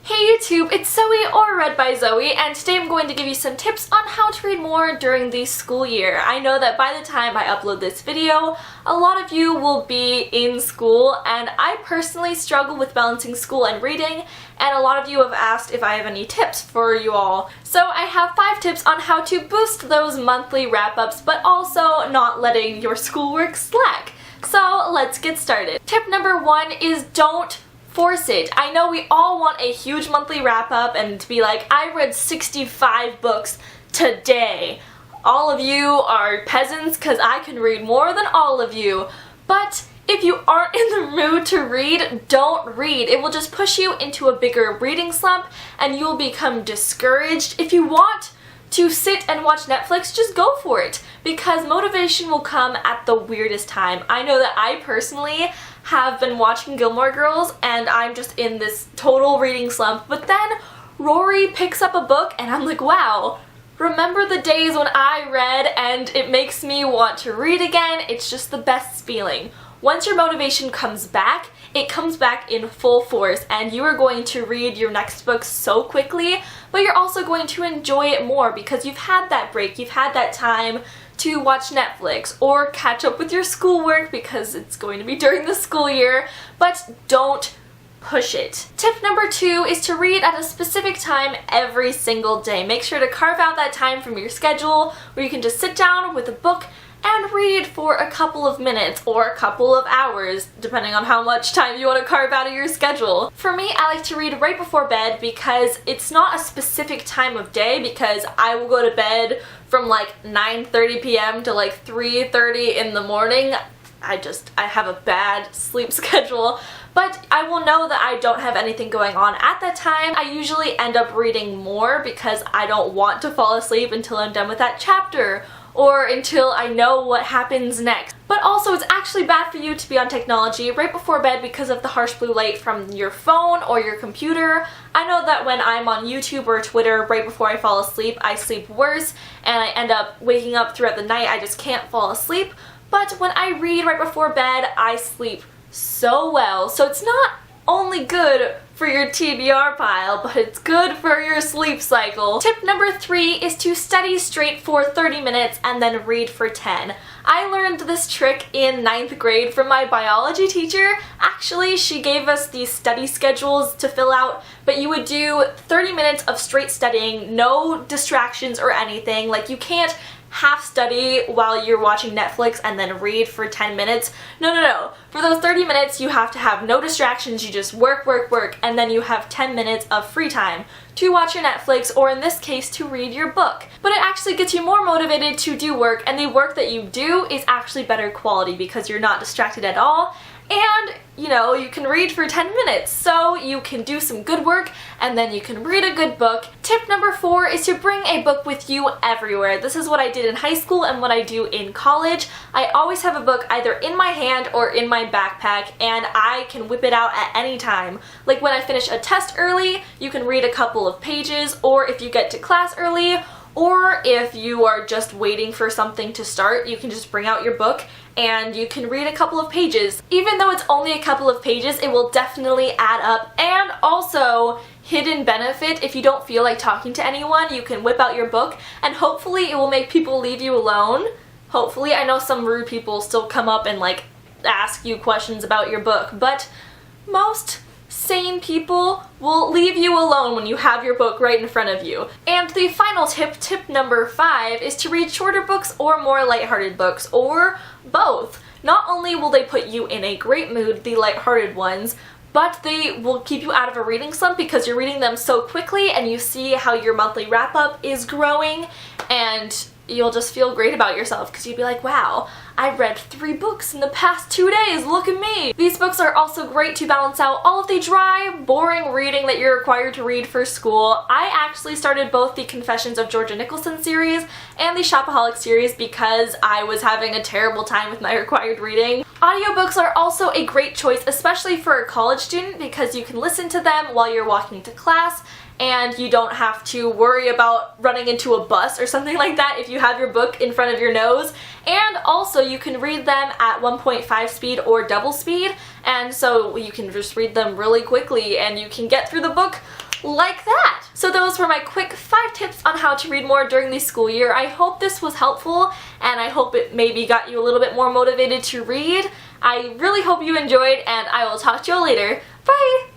Hey YouTube, it's Zoe or Read by Zoe, and today I'm going to give you some tips on how to read more during the school year. I know that by the time I upload this video, a lot of you will be in school, and I personally struggle with balancing school and reading, and a lot of you have asked if I have any tips for you all. So I have 5 tips on how to boost those monthly wrap-ups, but also not letting your schoolwork slack. So let's get started. Tip number 1 is don't force it. I know we all want a huge monthly wrap-up and to be like, I read 65 books today. All of you are peasants because I can read more than all of you. But if you aren't in the mood to read, don't read. It will just push you into a bigger reading slump and you'll become discouraged. If you want to sit and watch Netflix, just go for it, because motivation will come at the weirdest time. I know that I personally have been watching Gilmore Girls and I'm just in this total reading slump, but then Rory picks up a book and I'm like, wow, remember the days when I read, and it makes me want to read again. It's just the best feeling. Once your motivation comes back, it comes back in full force and you are going to read your next book so quickly, but you're also going to enjoy it more because you've had that break, you've had that time to watch Netflix or catch up with your schoolwork because it's going to be during the school year, but don't push it. Tip number 2 is to read at a specific time every single day. Make sure to carve out that time from your schedule where you can just sit down with a book and read for a couple of minutes or a couple of hours, depending on how much time you want to carve out of your schedule. For me, I like to read right before bed because it's not a specific time of day, because I will go to bed from like 9:30 p.m. to like 3:30 in the morning. I have a bad sleep schedule, but I will know that I don't have anything going on at that time. I usually end up reading more because I don't want to fall asleep until I'm done with that chapter or until I know what happens next. But also, it's actually bad for you to be on technology right before bed because of the harsh blue light from your phone or your computer. I know that when I'm on YouTube or Twitter right before I fall asleep, I sleep worse and I end up waking up throughout the night. I just can't fall asleep. But when I read right before bed, I sleep so well. So it's not only good for your TBR pile, but it's good for your sleep cycle. Tip number 3 is to study straight for 30 minutes and then read for 10. I learned this trick in 9th grade from my biology teacher. Actually, she gave us these study schedules to fill out, but you would do 30 minutes of straight studying, no distractions or anything. Like, you can't half study while you're watching Netflix and then read for 10 minutes. No. For those 30 minutes, you have to have no distractions. You just work, and then you have 10 minutes of free time to watch your Netflix, or in this case, to read your book. But it actually gets you more motivated to do work, and the work that you do is actually better quality because you're not distracted at all. And, you know, you can read for 10 minutes, so you can do some good work and then you can read a good book. Tip number 4 is to bring a book with you everywhere. This is what I did in high school and what I do in college. I always have a book either in my hand or in my backpack, and I can whip it out at any time. Like when I finish a test early, you can read a couple of pages, or if you get to class early, or if you are just waiting for something to start, you can just bring out your book and you can read a couple of pages. Even though it's only a couple of pages, it will definitely add up. And also, hidden benefit, if you don't feel like talking to anyone, you can whip out your book and hopefully it will make people leave you alone. Hopefully. I know some rude people still come up and like ask you questions about your book, but most sane people will leave you alone when you have your book right in front of you. And the final tip, tip number 5, is to read shorter books or more lighthearted books, or both. Not only will they put you in a great mood, the lighthearted ones, but they will keep you out of a reading slump because you're reading them so quickly and you see how your monthly wrap-up is growing, and you'll just feel great about yourself because you'd be like, wow, I read 3 books in the past 2 days, look at me! These books are also great to balance out all of the dry, boring reading that you're required to read for school. I actually started both the Confessions of Georgia Nicholson series and the Shopaholic series because I was having a terrible time with my required reading. Audiobooks are also a great choice, especially for a college student, because you can listen to them while you're walking to class and you don't have to worry about running into a bus or something like that if you have your book in front of your nose. And also you can read them at 1.5 speed or double speed, and so you can just read them really quickly and you can get through the book like that. So those were my quick 5 tips on how to read more during the school year. I hope this was helpful, and I hope it maybe got you a little bit more motivated to read. I really hope you enjoyed, and I will talk to you all later. Bye!